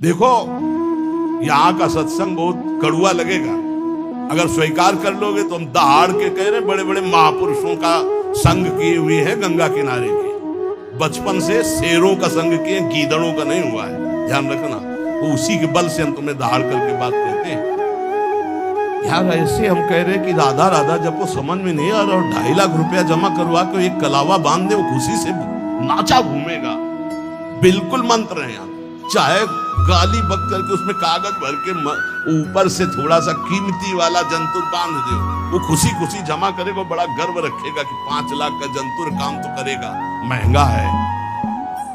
देखो, यहाँ का सत्संग बहुत कड़ुआ लगेगा, अगर स्वीकार कर लोगे तो हम दहाड़ के कह रहे बड़े बड़े महापुरुषों का संग किए हुए हैं गंगा किनारे के, बचपन से शेरों का संग किए, गीदड़ों का नहीं हुआ है, ध्यान रखना। तो उसी के बल से हम तुम्हें दहाड़ करके बात कहते हैं। यार ऐसे हम कह रहे कि राधा राधा जब वो समझ में नहीं आ रहा, और 2.5 लाख रुपया जमा करवा के एक कलावा बांध दे, वो खुशी से नाचा घूमेगा। बिल्कुल मंत्र है यहाँ, चाहे गाली बक करके उसमें कागज भर के ऊपर से थोड़ा सा कीमती वाला जंतुर बांध दे, वो खुशी खुशी जमा करेगा, बड़ा गर्व रखेगा कि 5 लाख का जंतुर काम तो करेगा, महंगा है।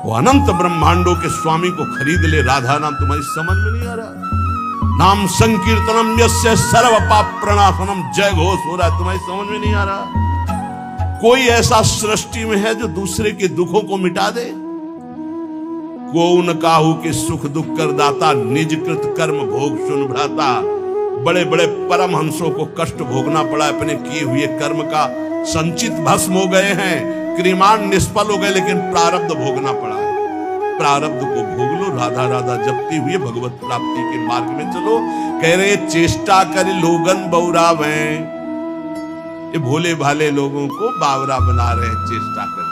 वो अनंत ब्रह्मांडों के स्वामी को खरीद ले, राधा नाम तुम्हारी समझ में नहीं आ रहा। नाम संकीर्तनम यस्य सर्व पाप प्रणाशनम, जय घोष हो रहा है, तुम्हारी समझ में नहीं आ रहा। कोई ऐसा सृष्टि में है जो दूसरे के दुखों को मिटा दे? को न काहू के सुख दुख कर दाता, निज कृत कर्म भोग सुन भ्राता। बड़े बड़े परमहंसों को कष्ट भोगना पड़ा, अपने किए हुए कर्म का संचित भस्म हो गए हैं, क्रिमान निष्फल हो गए, लेकिन प्रारब्ध भोगना पड़ा है। प्रारब्ध को भोग लो, राधा राधा जपती हुए भगवत प्राप्ति के मार्ग में चलो। कह रहे चेष्टा कर लोगन बौरावे, ये भोले भाले लोगों को बावरा बना रहे हैं। चेष्टा कर,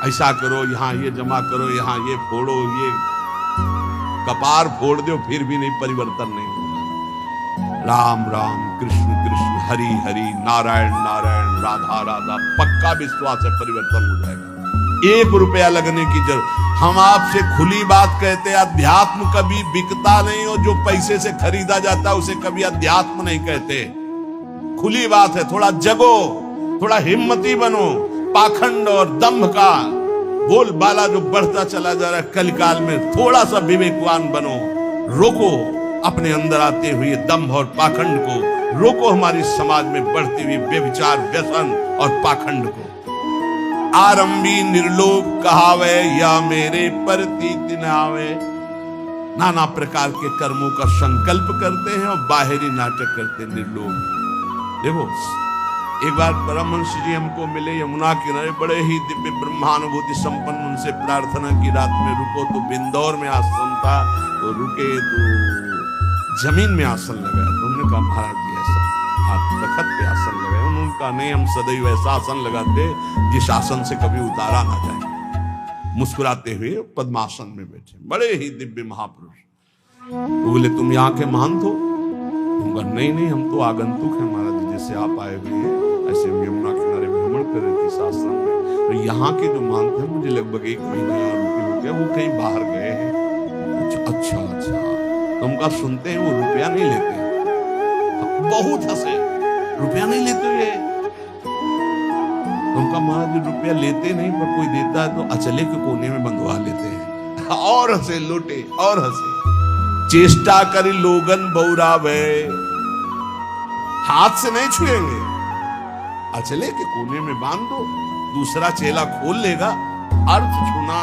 ऐसा करो, यहाँ ये जमा करो, यहाँ ये फोड़ो, ये कपार फोड़ दो, फिर भी नहीं, परिवर्तन नहीं होगा। राम राम कृष्ण कृष्ण हरि हरि नारायण नारायण राधा राधा, पक्का विश्वास है परिवर्तन हो जाएगा। 1 रुपया लगने की जरूरत। हम आपसे खुली बात कहते हैं, अध्यात्म कभी बिकता नहीं, और जो पैसे से खरीदा जाता है उसे कभी अध्यात्म नहीं कहते। खुली बात है, थोड़ा जगो, थोड़ा हिम्मती बनो। पाखंड और दंभ का बोलबाला जो बढ़ता चला जा रहा है कलिकाल में, थोड़ा सा विवेकवान बनो। रोको अपने अंदर आते हुए दंभ और पाखंड को, रोको हमारी समाज में बढ़ती हुई व्यभिचार, व्यसन और पाखंड को। आरंभी निर्लोभ कहावे, या मेरे प्रतीत न आवे। नाना प्रकार के कर्मों का संकल्प करते हैं और बाहरी नाटक करते हैं निर्लोभ। देखो, एक बार परमहंस जी हमको मिले यमुना किनारे, बड़े ही दिव्य ब्रह्मानुभूति संपन्न। उनसे प्रार्थना की, रात में रुको, तो बिंदौर में आसन था, तो रुके तो जमीन में आसन लगाया। तो हमने कहा महाराज जी ऐसा, आप तखत पे आसन लगाए। उन्होंने कहा नहीं, हम सदैव ऐसा आसन लगाते जिस आसन से कभी उतारा ना जाए। मुस्कुराते हुए पद्मासन में बैठे, बड़े ही दिव्य महापुरुष। तो बोले तुम यहाँ के महंत हो? नहीं नहीं, हम तो आगंतुक हैं महाराज जी, जैसे आप आए हुए हैं ऐसे यमुना किनारे भ्रमण कर रहे थे शास्त्र में। तो यहाँ के जो महंत हैं, मुझे लगभग 1 महीना रुके हो गया, वो कहीं बाहर गए हैं। अच्छा अच्छा, तुम का सुनते हैं वो रुपया नहीं लेते? बहुत हंसे, रुपया नहीं लेते ये? तुमका महाराज जी रुपया लेते नहीं, पर कोई देता है तो अचले के कोने में बंधवा लेते हैं। और हंसे, लूटे और हंसे। चेष्टा करी लोगन बौरावे, हाथ से नहीं छुएंगे, अचले के कोने में बांध दो, दूसरा चेला खोल लेगा। अर्थ छूना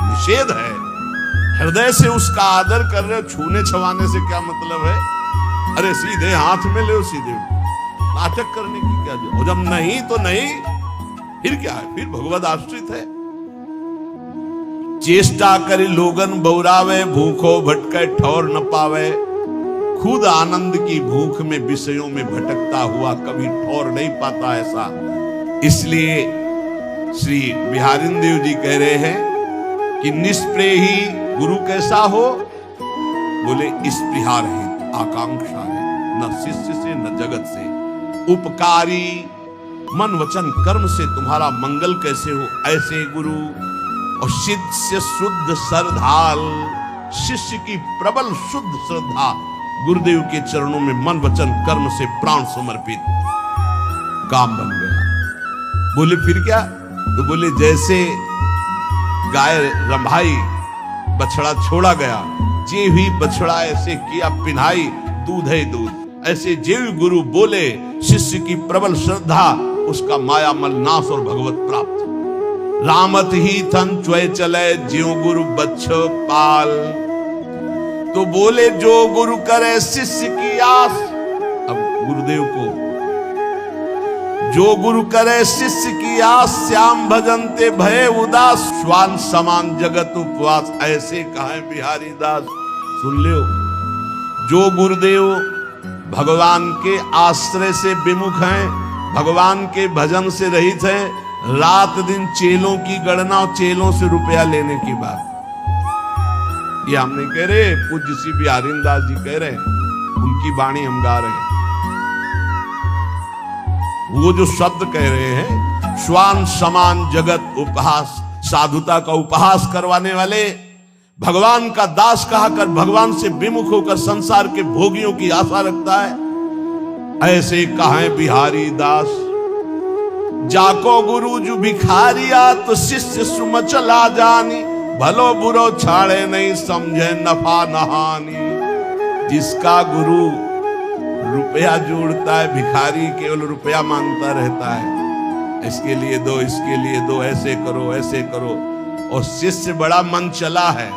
निषेध है। हृदय से उसका आदर कर रहे हो, छूने छवाने से क्या मतलब है? अरे सीधे हाथ में ले, सीधे नाटक करने की क्या जरूरत? और जब नहीं तो नहीं, फिर क्या है? फिर भगवद आश्रित है। चेष्टा करे लोगन बौरावे, भूखो भटके ठौर न पावे। खुद आनंद की भूख में विषयों में भटकता हुआ कभी ठौर नहीं पाता ऐसा। इसलिए श्री बिहारिंदेव जी कह रहे हैं कि निष्प्रेही गुरु कैसा हो? बोले स्पृहा रहित, आकांक्षा है, न शिष्य से न जगत से। उपकारी मन वचन कर्म से तुम्हारा मंगल कैसे हो? ऐसे गुरु। और शिष्य शुद्ध श्रद्धाल, शिष्य की प्रबल शुद्ध श्रद्धा, गुरुदेव के चरणों में मन वचन कर्म से प्राण समर्पित, काम बन गया। बोले फिर क्या? तो बोले जैसे गाय रंभाई, बछड़ा छोड़ा गया, जे हुई बछड़ा ऐसे किया पिन्हाई, दूध है दूध। ऐसे जेव गुरु बोले, शिष्य की प्रबल श्रद्धा, उसका माया मल नाश और भगवत प्राप्त। रामत ही थन च्वय चले, ज्यों गुरु बच्छ पाल। तो बोले जो गुरु करे शिष्य की आस। अब गुरुदेव को जो गुरु करे शिष्य की आस, श्याम भजनते भय उदास, श्वान समान जगत उपवास, ऐसे कहे बिहारी दास। सुन लो, जो गुरुदेव भगवान के आश्रय से विमुख हैं, भगवान के भजन से रहित हैं, रात दिन चेलों की गणना और चेलों से रुपया लेने की बात, ये हम नहीं कह रहे, पूज्य श्री बिहारी दास जी कह रहे हैं, उनकी वाणी हम गा रहे हैं। वो जो शब्द कह रहे हैं, श्वान समान जगत उपहास, साधुता का उपहास करवाने वाले, भगवान का दास कहकर भगवान से विमुख होकर संसार के भोगियों की आशा रखता है, ऐसे कहे बिहारी दास। जाको गुरु जो भिखारिया तो शिष्य सुमचला जानी, भलो बुरो छाड़े नहीं समझे नफा नहानी। जिसका गुरु रुपया जोड़ता है, भिखारी केवल रुपया मांगता रहता है, इसके लिए दो, इसके लिए दो, ऐसे करो ऐसे करो, और शिष्य बड़ा मन चला है,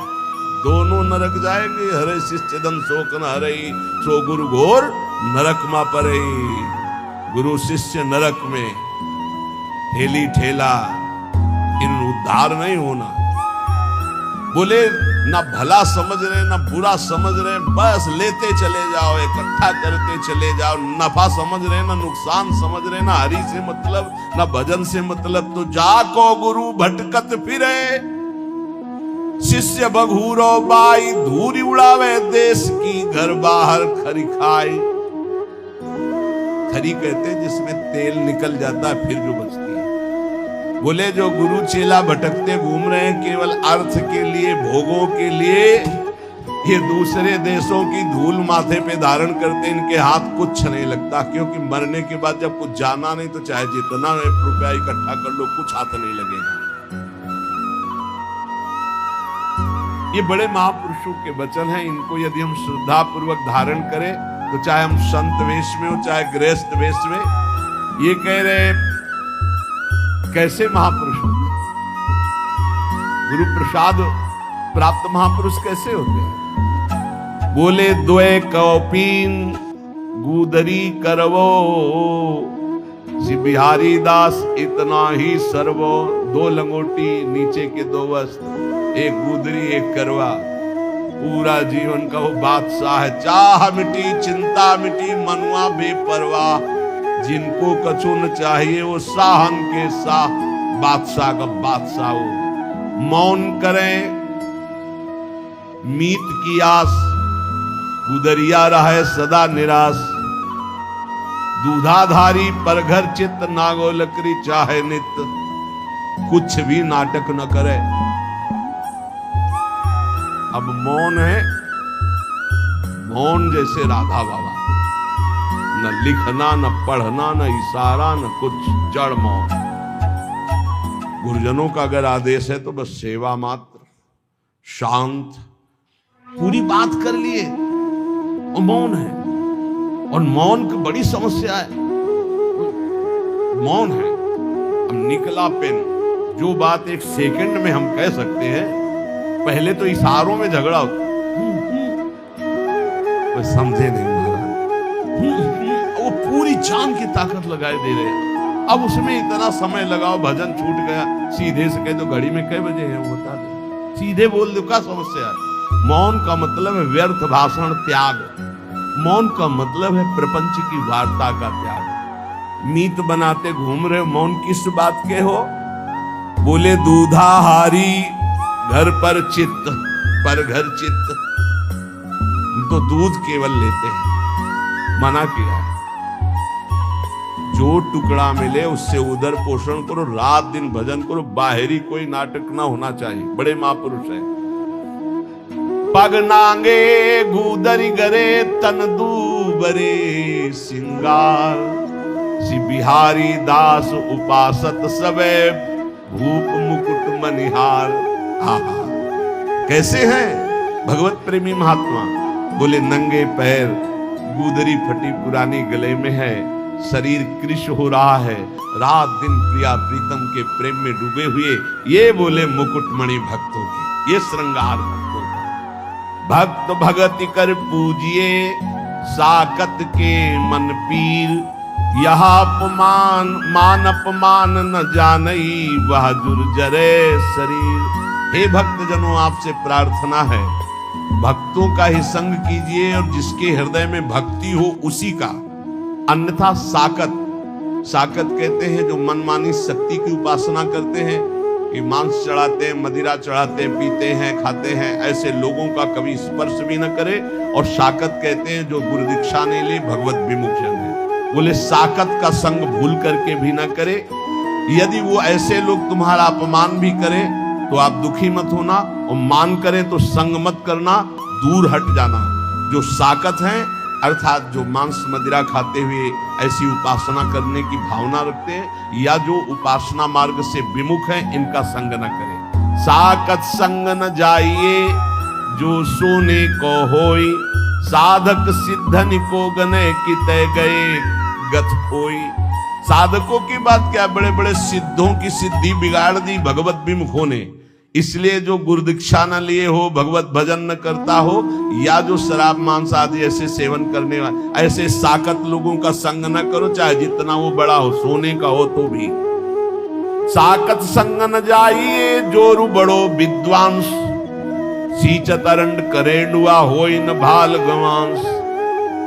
दोनों नरक जाएंगे। हरे शिष्य धन शोक न हरई, सो गुरु घोर नरक मा परई। गुरु शिष्य नरक में ठेली ठेला, इन उद्धार नहीं होना। बोले ना भला समझ रहे ना बुरा समझ रहे, बस लेते चले जाओ, इकट्ठा करते चले जाओ, नफा समझ रहे ना नुकसान समझ रहे, ना हरि से मतलब ना भजन से मतलब, तो जाको गुरु भटकत फिरे, शिष्य बघूरो बाई, धूरी उड़ावे देश की, घर बाहर खरी खाई। खरी कहते हैं जिसमें तेल निकल जाता है फिर जो बचती है। बोले जो गुरु चेला भटकते घूम रहे हैं केवल अर्थ के लिए, भोगों के लिए, ये दूसरे देशों की धूल माथे पे धारण करते, इनके हाथ कुछ नहीं लगता, क्योंकि मरने के बाद जब कुछ जाना नहीं तो चाहे जितना रुपया इकट्ठा कर लो, कुछ हाथ नहीं लगेगा। ये बड़े महापुरुषों के वचन हैं, इनको यदि हम श्रद्धा पूर्वक धारण करें तो चाहे हम संत वेश में हो चाहे गृहस्थ वेश में, ये कह रहे कैसे महापुरुष होते, गुरु प्रसाद प्राप्त महापुरुष कैसे होते हैं। बोले द्वय कौपीन गुदरी करवो, श्री बिहारी दास इतना ही सर्वो। दो लंगोटी नीचे के दो वस्त्र, एक गुदरी एक करवा, पूरा जीवन का वो बादशाह है। चाह मिटी चिंता मिटी मनुआ बेपरवाह, जिनको कछु न चाहिए वो साहन के साह, बादशाह का बादशाह वो। मौन करें मीत की आस, गुदरिया रहे सदा निराश। दूधाधारी पर घर चित्त, नागो लकड़ी चाहे नित्य, कुछ भी नाटक न करे। अब मौन है, मौन जैसे राधा बाबा, न लिखना न पढ़ना न इशारा न कुछ, जड़ मौन। गुरुजनों का अगर आदेश है तो बस सेवा मात्र, शांत, पूरी बात कर लिए और मौन है। और मौन की बड़ी समस्या है, मौन है। अब निकला पेन, जो बात एक सेकंड में हम कह सकते हैं, पहले तो इशारों में झगड़ा होता, समझे नहीं महाराज, वो पूरी जान की ताकत लगाए दे रहे हैं। अब उसमें इतना समय लगाओ, भजन छूट गया, सीधे से कह दो घड़ी में कई बजे हैं वो बता दो, सीधे बोल दो, क्या समस्या है। मौन का मतलब है व्यर्थ भाषण त्याग, मौन का मतलब है प्रपंच की वार्ता का त्याग। मीत बनाते घूम रहे, मौन किस बात के हो। बोले दूधाहारी घर पर चित्त, पर घर चित्त, हम तो दूध केवल लेते हैं, मना किया है। जो टुकड़ा मिले उससे उदर पोषण करो, रात दिन भजन करो, बाहरी कोई नाटक ना होना चाहिए। बड़े महापुरुष हैं। पग नांगे गुदरी गरे तन दूबरे सिंगार, श्री बिहारी दास उपासत सबे भूप मुकुट मनिहार। आहा, कैसे हैं भगवत प्रेमी महात्मा। बोले नंगे पैर, गुदरी फटी पुरानी गले में है, शरीर कृश हो रहा है, रात दिन प्रिया प्रीतम के प्रेम में डूबे हुए। ये बोले मुकुटमणि भक्तों की, ये श्रृंगार भक्तों का। भक्त भगति कर पूजिए, साकत के मन पीर, यह अपमान मान अपमान न जानई वह जुर्जरे शरीर। हे भक्तजनों, आपसे प्रार्थना है, भक्तों का ही संग कीजिए और जिसके हृदय में भक्ति हो उसी का। अन्यथा साकत कहते हैं जो मनमानी शक्ति की उपासना करते हैं, कि मांस चढ़ाते हैं, मदिरा चढ़ाते हैं, पीते हैं, खाते हैं, ऐसे लोगों का कभी स्पर्श भी न करे। और साकत कहते हैं जो गुरु दीक्षा नहीं ले, भगवत विमुख जन है। बोले साकत का संग भूल करके भी ना करे। यदि वो ऐसे लोग तुम्हारा अपमान भी करें तो आप दुखी मत होना, और मान करें तो संग मत करना, दूर हट जाना। जो साकत हैं अर्थात जो मांस मदिरा खाते हुए ऐसी उपासना करने की भावना रखते हैं, या जो उपासना मार्ग से विमुख हैं, इनका संग न करें। साकत संग न जाइए जो सोने को होई, साधक सिद्धन को गने किते गए गत होई। साधकों की बात क्या, बड़े बड़े सिद्धों की सिद्धि बिगाड़ दी भगवत विमुखों ने। इसलिए जो गुरु दीक्षा न लिए हो, भगवत भजन न करता हो, या जो शराब मांस आदि ऐसे सेवन करने वाले, ऐसे साकत लोगों का संग न करो, चाहे जितना वो बड़ा हो, सोने का हो तो भी। साकत संग न जाइए जोरु बड़ो विद्वांस, सीचतरंड करेडुआ होई न भाल गवांस।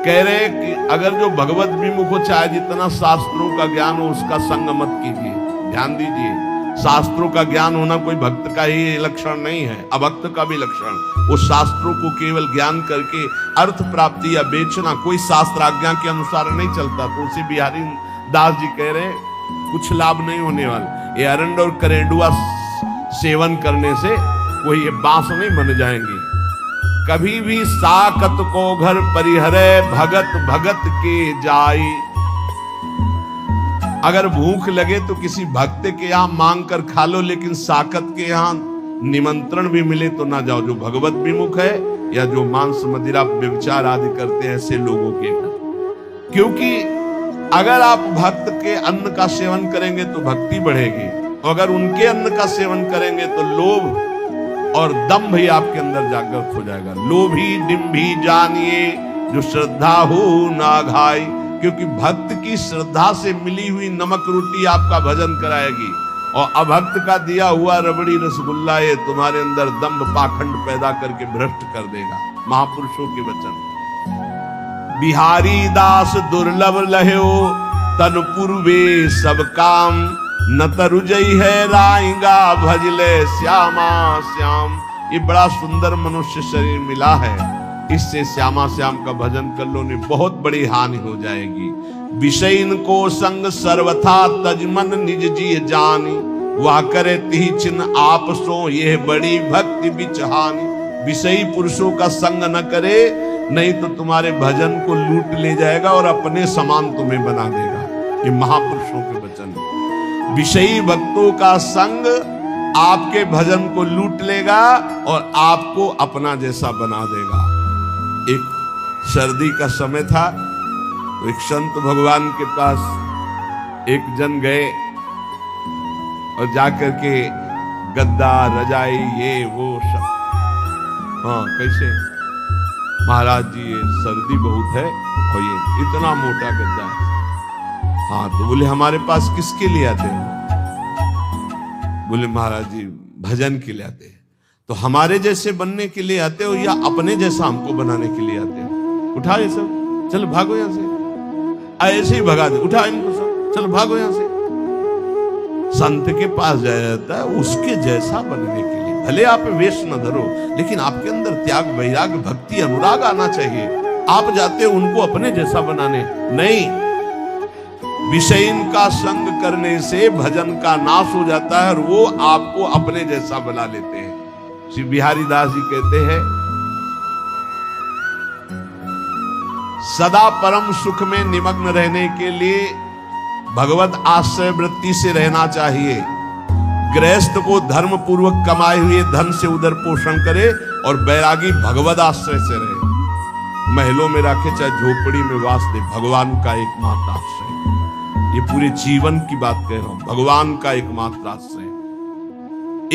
कह रहे कि अगर जो भगवत विमुख हो, चाहे जितना शास्त्रों का ज्ञान हो, उसका संग मत कीजिए। ध्यान दीजिए, शास्त्रों का ज्ञान होना कोई भक्त का ही लक्षण नहीं है, अभक्त का भी लक्षण। वो शास्त्रों को केवल ज्ञान करके अर्थ प्राप्ति या बेचना कोई शास्त्र आज्ञा के अनुसार नहीं चलता। तुलसी बिहारी दास जी कह रहे कुछ लाभ नहीं होने वाला। ये अरंड और करेडुआ सेवन करने से कोई ये बांस नहीं बन जाएंगे। कभी भी साकत को घर परिहरे भगत भगत के जाई। अगर भूख लगे तो किसी भक्त के यहाँ मांग कर खा लो, लेकिन साकत के यहाँ निमंत्रण भी मिले तो ना जाओ। जो भगवत विमुख है या जो मांस मदिरा व्यभिचार आदि करते हैं ऐसे लोगों के घर। क्योंकि अगर आप भक्त के अन्न का सेवन करेंगे तो भक्ति बढ़ेगी, अगर उनके अन्न का सेवन करेंगे तो लोभ और दंभ ही आपके अंदर जागृत हो जाएगा। लोभी डिम्भी जानिए जो श्रद्धा हो ना घाई। क्योंकि भक्त की श्रद्धा से मिली हुई नमक रोटी आपका भजन कराएगी, और अभक्त का दिया हुआ रबड़ी रसगुल्ला ये तुम्हारे अंदर दंभ पाखंड पैदा करके भ्रष्ट कर देगा। महापुरुषों के वचन। बिहारी दास दुर्लभ लह्यो तन पूर्वे सब काम, न तरुजई है राइंगा भजले श्यामा श्याम। ये बड़ा सुंदर मनुष्य शरीर मिला है, इससे श्यामा श्याम का भजन कर लो, नहीं बहुत बड़ी हानि हो जाएगी। विषयन को संग सर्वथा तजमन निज जी जानी, वह करे तिहि चिन्ह आप सो यह बड़ी भक्ति बिचहानी। विषयी पुरुषों का संग न करे, नहीं तो तुम्हारे भजन को लूट ले जाएगा और अपने समान तुम्हें बना देगा। ये महापुरुषों के वचन। विषयी भक्तों का संग आपके भजन को लूट लेगा और आपको अपना जैसा बना देगा। एक सर्दी का समय था, तो एक संत भगवान के पास एक जन गए और जाकर के गद्दा रजाई ये वो सब, हाँ कैसे महाराज जी ये सर्दी बहुत है और ये इतना मोटा गद्दा है। हाँ तो बोले हमारे पास किसके लिए आते हैं? बोले महाराज जी भजन के लिए आते हैं। तो हमारे जैसे बनने के लिए आते हो या अपने जैसा हमको बनाने के लिए आते हो? उठा ये सब, चलो भागो यहां से। ऐसे ही भगा दे, उठा इनको सब, चलो भागो यहां से। संत के पास जाया जाता है उसके जैसा बनने के लिए। भले आप वेश न धरो, लेकिन आपके अंदर त्याग वैराग भक्ति अनुराग आना चाहिए। आप जाते हो उनको अपने जैसा बनाने, नहीं। विषयन का संग करने से भजन का नाश हो जाता है और वो आपको अपने जैसा बना लेते हैं। श्री बिहारी दास जी कहते हैं, सदा परम सुख में निमग्न रहने के लिए भगवत आश्रय वृत्ति से रहना चाहिए। गृहस्थ को धर्म पूर्वक कमाए हुए धन से उदर पोषण करे और बैरागी भगवत आश्रय से रहे। महलों में रखे चाहे झोपड़ी में वास दे, भगवान का एकमात्र आश्रय। ये पूरे जीवन की बात कह रहा हूं, भगवान का एकमात्र आश्रय,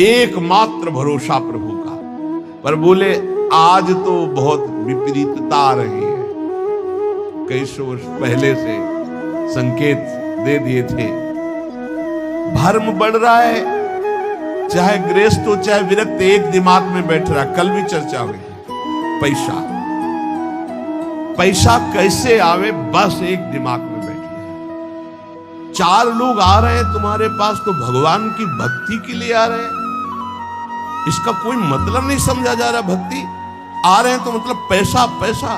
एकमात्र भरोसा प्रभु का। पर बोले आज तो बहुत विपरीतता आ रही है। कई सौ वर्ष पहले से संकेत दे दिए थे। भर्म बढ़ रहा है, चाहे गृहस्थ हो चाहे विरक्त, एक दिमाग में बैठ रहा। कल भी चर्चा हुई, पैसा पैसा कैसे आवे, बस एक दिमाग में बैठ गया। 4 लोग आ रहे हैं तुम्हारे पास तो भगवान की भक्ति के लिए आ रहे हैं, इसका कोई मतलब नहीं समझा जा रहा। भक्ति आ रहे हैं तो मतलब पैसा पैसा।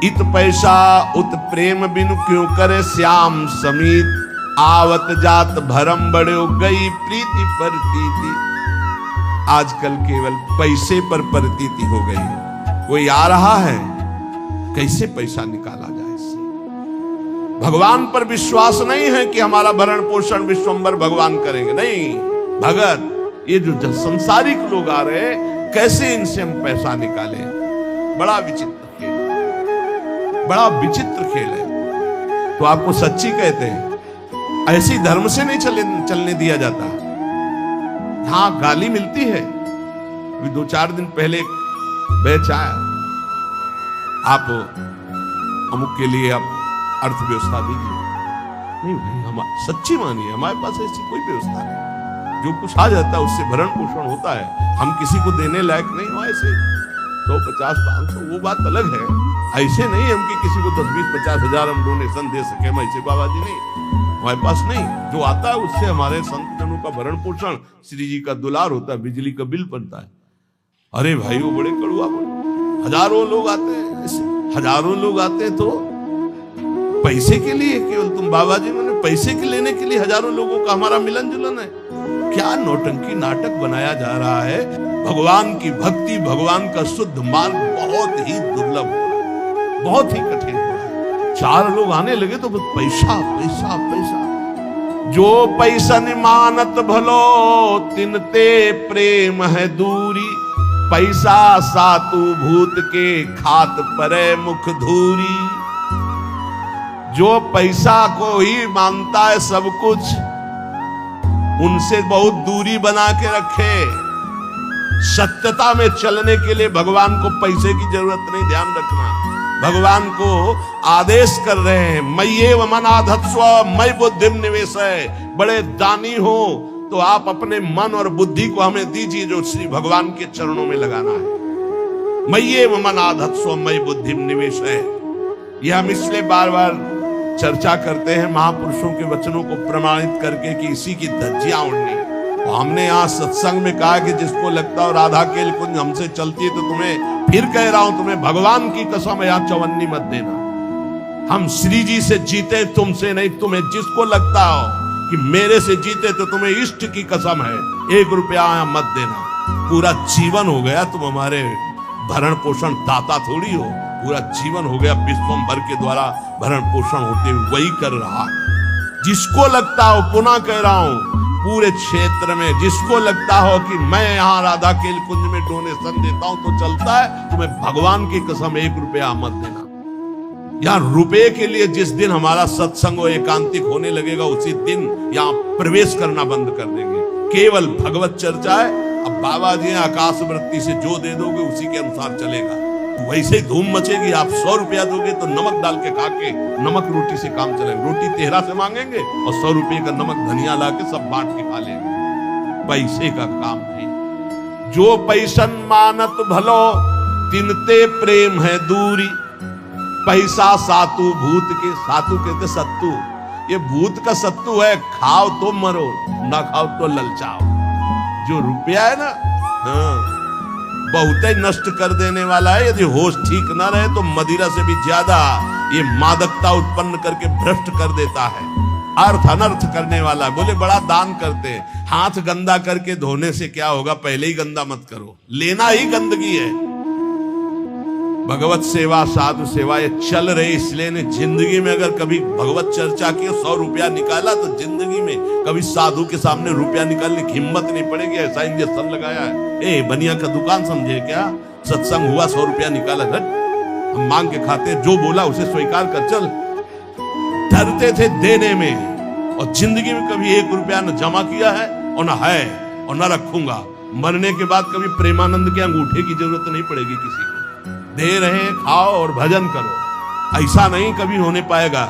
इत पैसा उत प्रेम बिनु क्यों करे श्याम समीत, आवत जात भरम बड़े गई प्रीति परतीति। आजकल केवल पैसे पर प्रतीति हो गई है। कोई आ रहा है, कैसे पैसा निकाला जाए इससे। भगवान पर विश्वास नहीं है कि हमारा भरण पोषण विश्वंभर भगवान करेंगे। नहीं भगत, ये जो संसारिक लोग आ रहे हैं, कैसे इनसे हम पैसा निकालें। बड़ा विचित्र खेल, बड़ा विचित्र खेल है। तो आपको सच्ची कहते हैं, ऐसी धर्म से नहीं चलने दिया जाता। हाँ गाली मिलती है। अभी 2-4 दिन पहले बैच आया, आप अमुक के लिए आप अर्थव्यवस्था दीजिए। नहीं भाई, हम सच्ची मानिए, हमारे पास ऐसी कोई व्यवस्था नहीं। जो कुछ आ जाता है उससे भरण पोषण होता है। हम किसी को देने लायक नहीं हो ऐसे 150-500, वो बात अलग है। ऐसे नहीं हम कि किसी को 10-20-50 हजार हम डोनेशन दे सके, हम ऐसे बाबा जी नहीं, हमारे पास नहीं। जो आता है उससे हमारे संत जनों का भरण पोषण, श्री जी का दुलार होता है, बिजली का बिल बनता है। अरे भाई वो बड़े कड़ुआ, हजारों लोग आते हैं, हजारों लोग आते हैं तो पैसे के लिए केवल। तुम बाबा जी मैंने पैसे के लेने के लिए हजारों लोगों का हमारा मिलन जुलन है। क्या नौटंकी नाटक बनाया जा रहा है। भगवान की भक्ति, भगवान का शुद्ध मार्ग बहुत ही दुर्लभ, बहुत ही कठिन। 4 लोग आने लगे तो पैसा पैसा पैसा। जो पैसा मानत भलो तिनते प्रेम है दूरी, पैसा सातु भूत के खात परे मुख धूरी। जो पैसा को ही मानता है सब कुछ, उनसे बहुत दूरी बना के रखे। सत्यता में चलने के लिए भगवान को पैसे की जरूरत नहीं, ध्यान रखना। भगवान को आदेश कर रहे हैं, मय्येव मनाधत्स्व मयि बुद्धिम निवेशय। बड़े दानी हो तो आप अपने मन और बुद्धि को हमें दीजिए, जो श्री भगवान के चरणों में लगाना है। मय्येव मनाधत्स्व मयि बुद्धिम निवेशय। यह हम इसलिए बार बार चर्चा करते हैं महापुरुषों के वचनों को प्रमाणित करके कि इसी की धज्जियां उड़नी। तो हमने यहाँ सत्संग में कहा कि जिसको लगता हो राधा केल कुंज हमसे चलती है, तो तुम्हें फिर कह रहा हूं, तुम्हें भगवान की कसम यहाँ चवन्नी मत देना। हम श्री जी से जीते, तुमसे नहीं। तुम्हें जिसको लगता हो कि मेरे से जीते तो तुम्हें इष्ट की कसम है, 1 रुपया यहाँ मत देना। पूरा जीवन हो गया तुम हमारे भरण पोषण दाता थोड़ी हो। पूरा जीवन हो गया विश्वंभर के द्वारा भरण पोषण होते हुए वही कर रहा है। जिसको लगता हो, पुनः कह रहा हूं, पूरे क्षेत्र में जिसको लगता हो कि मैं यहाँ राधा केल कुंज में डोनेशन देता हूं तो चलता है, तुम्हें भगवान की कसम 1 रुपया मत देना। यहाँ रुपए के लिए जिस दिन हमारा सत्संग एकांतिक होने लगेगा, उसी दिन यहाँ प्रवेश करना बंद कर देंगे। केवल भगवत चर्चा है। अब बाबा जी आकाश वृत्ति से जो दे दोगे उसी के अनुसार चलेगा। वैसे ही धूम मचेगी। आप 100 रुपया दोगे तो नमक डाल के खा के नमक रोटी से काम चलेगा। रोटी 13 से मांगेंगे और 100 रुपये का नमक धनिया ला के सब बांट के खा लेंगे। पैसे का काम नहीं। जो पैसन मानत भलो तिनते प्रेम है दूरी, पैसा सातु भूत के। सातु कहते सत्तू, ये भूत का सत्तू है। खाओ तो मरो, ना खाओ तो ललचाओ। जो रुपया है ना, हाँ, बहुत ही नष्ट कर देने वाला है। यदि होश ठीक ना रहे तो मदिरा से भी ज्यादा ये मादकता उत्पन्न करके भ्रष्ट कर देता है। अर्थ अनर्थ करने वाला। बोले बड़ा दान करते हैं, हाथ गंदा करके धोने से क्या होगा, पहले ही गंदा मत करो। लेना ही गंदगी है। भगवत सेवा, साधु सेवा ये चल रही, इसलिए ने जिंदगी में अगर कभी भगवत चर्चा की 100 रुपया निकाला तो जिंदगी में कभी साधु के सामने रुपया निकालने की हिम्मत नहीं पड़ेगी। ऐसा इंजेक्शन लगाया है। बनिया का दुकान समझे क्या? सत्संग हुआ, 100 रुपया निकाला, हम मांग के खाते, जो बोला उसे स्वीकार कर चल। डरते थे देने में, और जिंदगी में कभी 1 रुपया न जमा किया है और न है और न रखूंगा। मरने के बाद कभी प्रेमानंद के अंगूठे की जरूरत नहीं पड़ेगी किसी को। दे रहे, खाओ और भजन करो। ऐसा नहीं कभी होने पाएगा।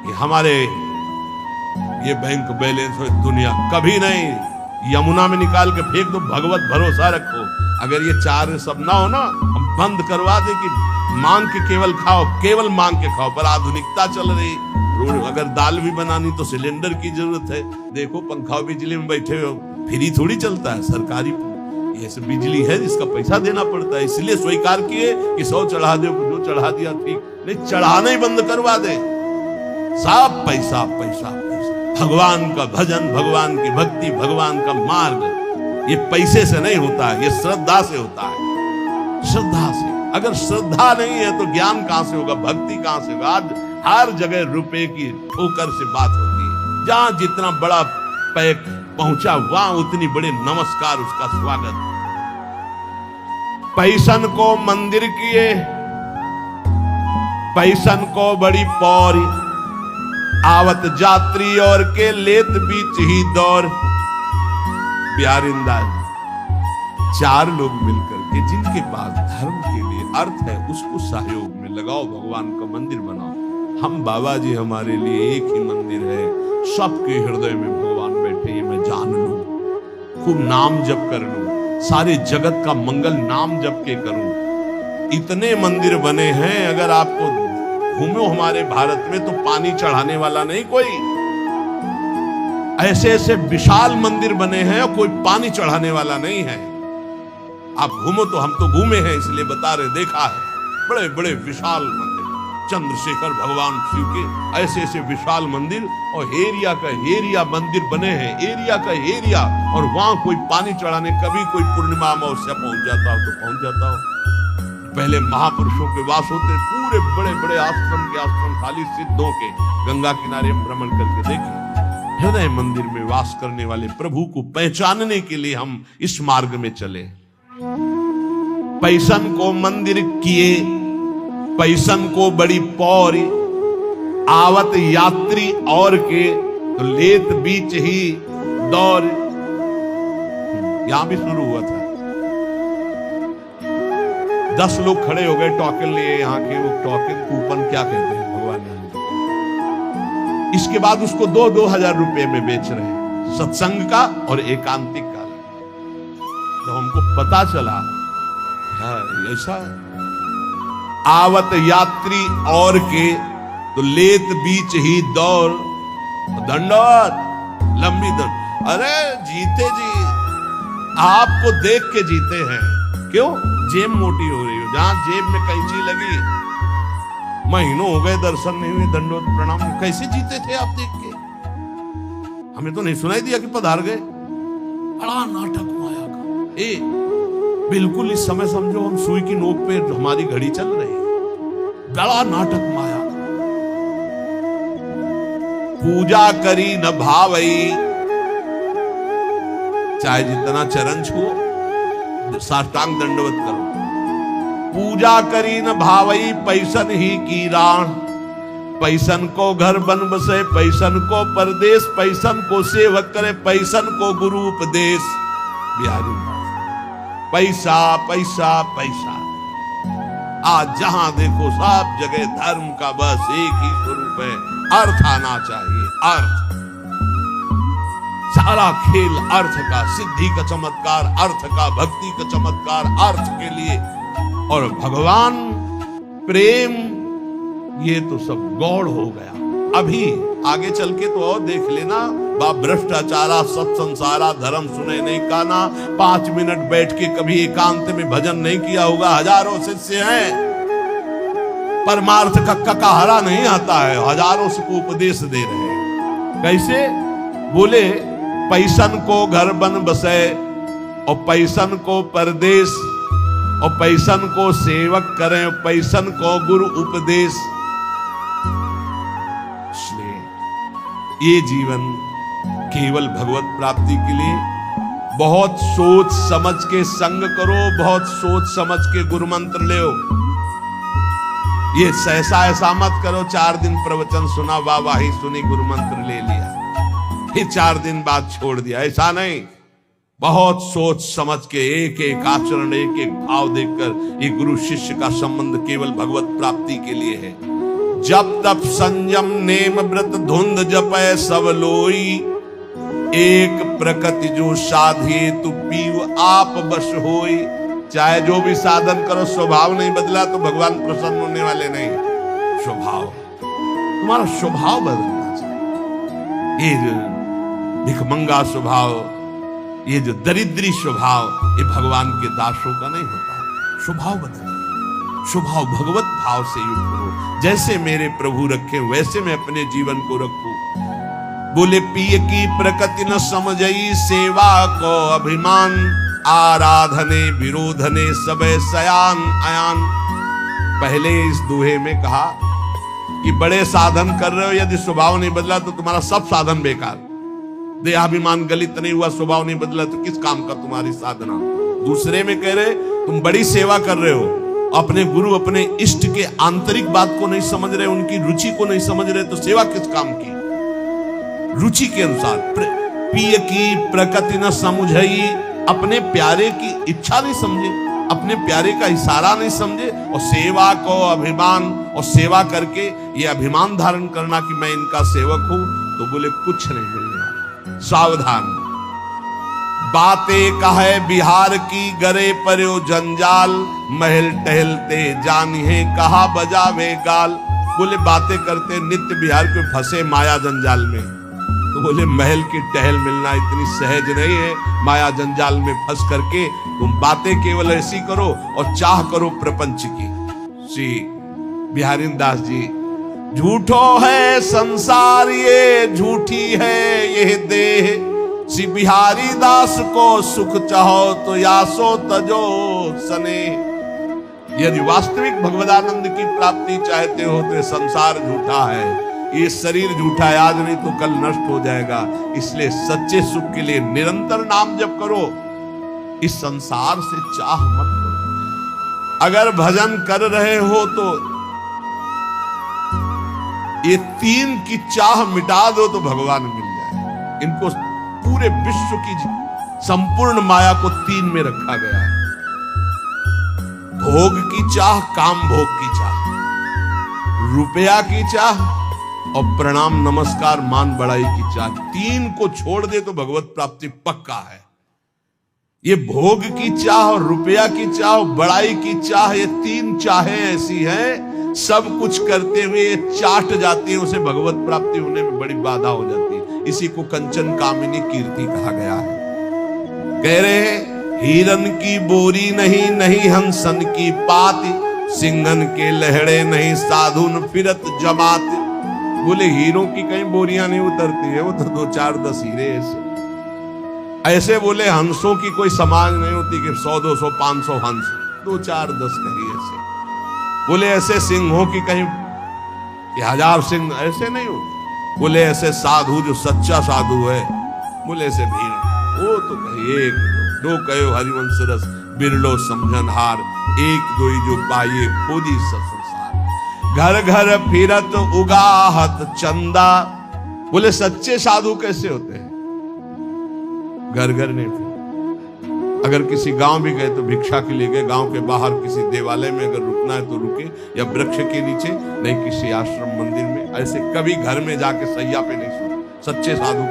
कि हमारे ये बैंक बैलेंस हो दुनिया कभी नहीं, यमुना में निकाल के फेंक दो, भगवत भरोसा रखो। अगर ये चार सब ना हो ना, हम बंद करवा दे कि मांग के केवल खाओ, केवल मांग के खाओ। पर आधुनिकता चल रही, अगर दाल भी बनानी तो सिलेंडर की जरूरत है। देखो पंखा बिजली में बैठे हो, फ्री थोड़ी चलता है, सरकारी ये सब बिजली है जिसका पैसा देना पड़ता है। इसलिए स्वीकार किए कि 100 चढ़ा दो, जो चढ़ा दिया ठीक, नहीं चढ़ाना ही बंद करवा दे। सब पैसा पैसा पैसा। भगवान का भजन, भगवान की भक्ति, भगवान का मार्ग ये पैसे से नहीं होता है, ये श्रद्धा से होता है। श्रद्धा से, अगर श्रद्धा नहीं है तो ज्ञान कहां से होगा, भक्ति कहां से होगा। आज हर जगह रुपए की ठोकर से बात होती है। जहां जितना बड़ा पैक पहुंचा वहां उतनी बड़े नमस्कार, उसका स्वागत। पैसन को मंदिर किए, पैसन को बड़ी पौरी, आवत जात्री और के लेत बीच ही दौर। प्यारिंदा 4 लोग मिलकर के जिनके पास धर्म के लिए अर्थ है उसको सहयोग में लगाओ, भगवान का मंदिर बनाओ। हम बाबा जी हमारे लिए एक ही मंदिर है, सबके हृदय में भगवान बैठे, ये मैं जान लूं, खूब नाम जप कर लूं, सारे जगत का मंगल नाम जप के करूं। इतने मंदिर बने हैं, अगर आपको घूमो हमारे भारत में तो पानी चढ़ाने वाला नहीं कोई। ऐसे ऐसे विशाल मंदिर बने हैं और कोई पानी चढ़ाने वाला नहीं है। आप घूमो तो, हम तो घूमे हैं इसलिए बता रहे, देखा है बड़े बड़े विशाल मंदिर, चंद्रशेखर भगवान शिव के ऐसे ऐसे विशाल मंदिर, और एरिया का एरिया मंदिर बने हैं, एरिया का एरिया। और वहां कोई पानी चढ़ाने, कभी कोई पूर्णिमा अमावस्या पहुंच जाता हो तो पहुंच जाता हो। पहले महापुरुषों के वास होते, पूरे बड़े बड़े आश्रम के आश्रम खाली सिद्धों के, गंगा किनारे भ्रमण करके देखे। हृदय मंदिर में वास करने वाले प्रभु को पहचानने के लिए हम इस मार्ग में चले। पैसन को मंदिर किए, पैसन को बड़ी पौरी, आवत यात्री और के तो लेत बीच ही दौर। यहां भी शुरू हुआ था, 10 लोग खड़े हो गए टोकन लिए, यहाँ के वो टोकन कूपन क्या कहते हैं भगवान ने। इसके बाद उसको 2-2 हजार रुपए में बेच रहे हैं, सत्संग का और एकांतिक का। तो हमको पता चला ऐसा आवत यात्री और के तो लेत बीच ही दौड़, दंडवत लंबी दंड। अरे जीते जी, आपको देख के जीते हैं। क्यों? जेब मोटी हो रही हो, जहां जेब में कैंची लगी, महीनों हो गए दर्शन नहीं हुए, दंडवत प्रणाम। कैसे जीते थे आप देख के? हमें तो नहीं सुनाई दिया कि पधार गए। बड़ा नाटक माया का। बिल्कुल इस समय समझो हम सुई की नोक पे हमारी घड़ी चल रही है। बड़ा नाटक माया का। पूजा करी न भावई, चाहे जितना चरण छुओ, साष्टांग दंडवत करो। पूजा करी न भावई, पैसन ही की राण। पैसन को घर बन बसे, पैसन को परदेश, पैसन को सेवक करे, पैसन को गुरु उपदेश। बिहारी पैसा पैसा पैसा। आज जहां देखो सब जगह धर्म का बस एक ही स्वरूप है, अर्थ आना चाहिए। अर्थ, सारा खेल अर्थ का, सिद्धि का चमत्कार अर्थ का, भक्ति का चमत्कार अर्थ के लिए। और भगवान प्रेम ये तो सब गौड़ हो गया। अभी आगे चल के तो और देख लेना, बा भ्रष्टाचारा सत संसारा, धर्म सुने नहीं काना। 5 मिनट बैठ के कभी एकांत में भजन नहीं किया होगा। हजारों शिष्य हैं, परमार्थ का ककाहरा नहीं आता है, हजारों से को उपदेश दे रहे हैं। कैसे? बोले पैसन को घर बन बसे, और पैसन को परदेश, और पैसन को सेवक करें, पैसन को गुरु उपदेश। ये जीवन केवल भगवत प्राप्ति के लिए बहुत सोच समझ के संग करो, बहुत सोच समझ के गुरु मंत्र ले। ये सहसा ऐसा मत करो, 4 दिन प्रवचन सुना, वाहवाही सुनी, गुरु मंत्र ले लिया, फिर 4 दिन बाद छोड़ दिया। ऐसा नहीं, बहुत सोच समझ के एक एक आचरण, एक एक भाव देखकर। ये गुरु शिष्य का संबंध केवल भगवत प्राप्ति के लिए है। जप तप संयम नेम व्रत धुंध जपय सब लोई, एक प्रकृति जो साधिए तू पीव आप बस होई। चाहे जो भी साधन करो, स्वभाव नहीं बदला तो भगवान प्रसन्न होने वाले नहीं। स्वभाव, तुम्हारा स्वभाव बदलना चाहिए। ये जो भिखमंगा स्वभाव, ये जो दरिद्री स्वभाव, ये भगवान के दासों का नहीं होता। स्वभाव बदल, स्वभाव भगवत भाव से युक्त करो। जैसे मेरे प्रभु रखे वैसे मैं अपने जीवन को रखूं। बोले पिय की प्रकृति न समझई, सेवा को अभिमान, आराधने विरोधने सबे सयान अयान। पहले इस दोहे में कहा कि बड़े साधन कर रहे हो, यदि स्वभाव नहीं बदला तो तुम्हारा सब साधन बेकार। देहाभिमान गलित नहीं हुआ, स्वभाव नहीं बदला तो किस काम का तुम्हारी साधना। दूसरे में कह रहे तुम बड़ी सेवा कर रहे हो, अपने गुरु अपने इष्ट के आंतरिक बात को नहीं समझ रहे, उनकी रुचि को नहीं समझ रहे, तो सेवा किस काम की। रुचि के अनुसार पिय की प्रकृति न समझई, अपने प्यारे की इच्छा नहीं समझे, अपने प्यारे का इशारा नहीं समझे, और सेवा को अभिमान, और सेवा करके ये अभिमान धारण करना कि मैं इनका सेवक हूं, तो बोले कुछ नहीं मिलने वाला। सावधान, बातें कहे बिहार की गरे पर्यो जंजाल, महल टहलते जानिए कहा बजावे गाल। बोले बातें करते नित्य बिहार के फंसे माया जंजाल में, तो बोले महल की टहल मिलना इतनी सहज नहीं है। माया जंजाल में फंस करके तुम बातें केवल ऐसी करो और चाह करो प्रपंच की। श्री बिहारी दास जी, झूठो है संसार ये झूठी है ये देह, श्री बिहारी दास को सुख चाहो तो यासो तजो सने। यदि वास्तविक भगवदानंद की प्राप्ति चाहते हो तो संसार झूठा है, ये शरीर झूठा है, आज नहीं तो कल नष्ट हो जाएगा। इसलिए सच्चे सुख के लिए निरंतर नाम जप करो, इस संसार से चाह मत करो। अगर भजन कर रहे हो तो ये तीन की चाह मिटा दो तो भगवान मिल जाए। इनको पूरे विश्व की संपूर्ण माया को तीन में रखा गया है। भोग की चाह, काम भोग की चाह, रुपया की चाह और प्रणाम नमस्कार मान बड़ाई की चाह। तीन को छोड़ दे तो भगवत प्राप्ति पक्का है। ये भोग की चाह और रुपया की चाह और बड़ाई की चाह, ये तीन चाहें ऐसी हैं, सब कुछ करते हुए ये चाट जाती है, उसे भगवत प्राप्ति होने में बड़ी बाधा हो जाती है। इसी को कंचन कामिनी कीर्ति कहा गया है। कह रहे हैं हिरन की बोरी नहीं, नहीं हंसन की पाती, सिंघन के लहड़े नहीं, साधुन फिरत जमात। बोले हीरों की कहीं बोरियां नहीं उतरती है, वो तो 2 4 10 हीरे ऐसे। बोले हंसों की कोई समाज नहीं होती कि 100 200 500 हंस, 2 4 10 कहीं ऐसे। बोले ऐसे सिंहों की कहीं 1000 सिंह ऐसे नहीं होते। बोले ऐसे साधु जो सच्चा साधु है, बोले ऐसे भीड़, वो तो कहीं 1 2 कहो हरिवंश रस, बिरलो समझन हार, 1 2 जो पाइए खोजी संसार। घर घर फिरत उगाहत चंदा। बोले सच्चे साधु कैसे होते हैं? घर घर नहीं फिर। अगर किसी गांव भी गए तो भिक्षा के लिए गए, गांव के बाहर किसी देवालय में अगर रुकना है तो रुके, या वृक्ष के नीचे, नहीं किसी आश्रम मंदिर में। ऐसे कभी घर में जाके सैया पे नहीं सोते सच्चे साधु।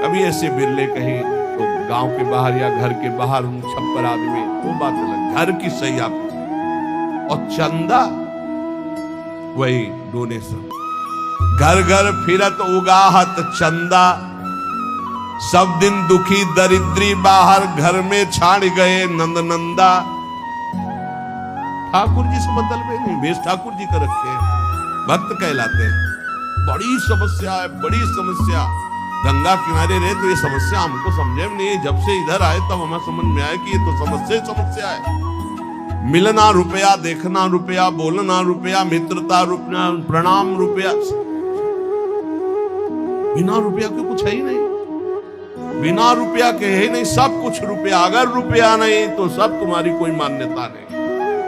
कभी ऐसे बिरले कहीं तो गांव के बाहर या घर के बाहर छप्पर आदमी, वो बात अलग। घर की सैया पे। और चंदा वही डोनेशन। घर घर फिरत उगाहत चंदा, सब दिन दुखी दरिद्री बाहर, घर में छाड़ गए नंद नंदा। ठाकुर जी से मतलब नहीं, भेष ठाकुर जी का रखे हैं, भक्त कहलाते हैं। बड़ी समस्या है, बड़ी समस्या। गंगा किनारे रहे तो ये समस्या हमको समझे में नहीं, जब से इधर आए तब हमें समझ में आया कि ये तो समस्या है। मिलना रुपया, देखना रुपया, बोलना रुपया, मित्रता रुपया, प्रणाम रुपया। बिना रुपया के कुछ है ही नहीं, बिना रुपया के है नहीं, सब कुछ रुपया। अगर रुपया नहीं तो सब तुम्हारी कोई मान्यता नहीं।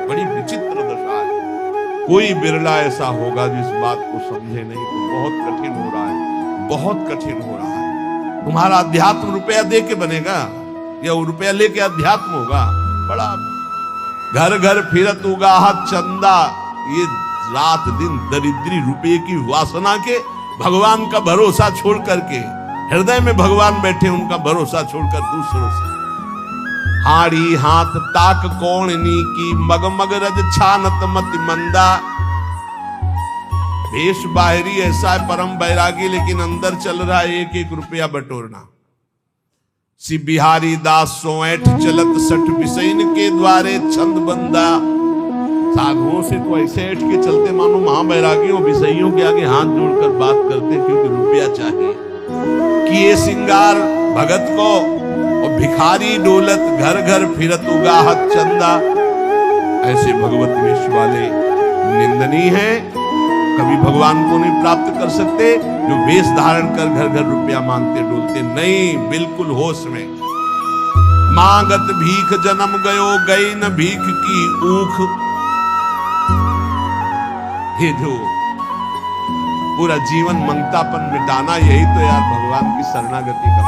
बड़ी विचित्र दशा है। कोई बिरला ऐसा होगा जिस बात को समझे नहीं, तो बहुत कठिन हो रहा है, बहुत कठिन हो रहा है। तुम्हारा अध्यात्म रुपया दे के बनेगा या वो रुपया लेके अध्यात्म होगा? बड़ा। घर घर फिरत उगाहत चंदा, ये रात दिन दरिद्री रुपये की वासना के भगवान का भरोसा छोड़ करके, हृदय में भगवान बैठे उनका भरोसा छोड़कर दूसरों से हाड़ी हाथ ताक कौड़नी की मगमग रज छानत मति मंदा। भेष बाहरी ऐसा है परम बैरागी, लेकिन अंदर चल रहा है एक एक रुपया बटोरना। सी बिहारी दास सोएठ चलत सठ बिसैन के द्वारे छंद बंदा। साधुओं से तो ऐसे ऐठ के चलते मानो महाबैरागियों बिसैयों के आगे हाथ जोड़कर बात करते, क्योंकि रुपया चाहिए। किए सिंगार भगत को और भिखारी डोलत घर घर फिरत उगाहत चंदा। ऐसे भगवत वेश वाले निंदनीय हैं, कभी भगवान को नहीं प्राप्त कर सकते। जो वेश धारण कर घर घर रुपया मांगते डोलते, नहीं, बिल्कुल होश में। मांगत भीख जन्म गयो गई न भीख की ऊख। ये जो पूरा जीवन मंगतापन मिटाना, यही तो यार भगवान की शरणागति का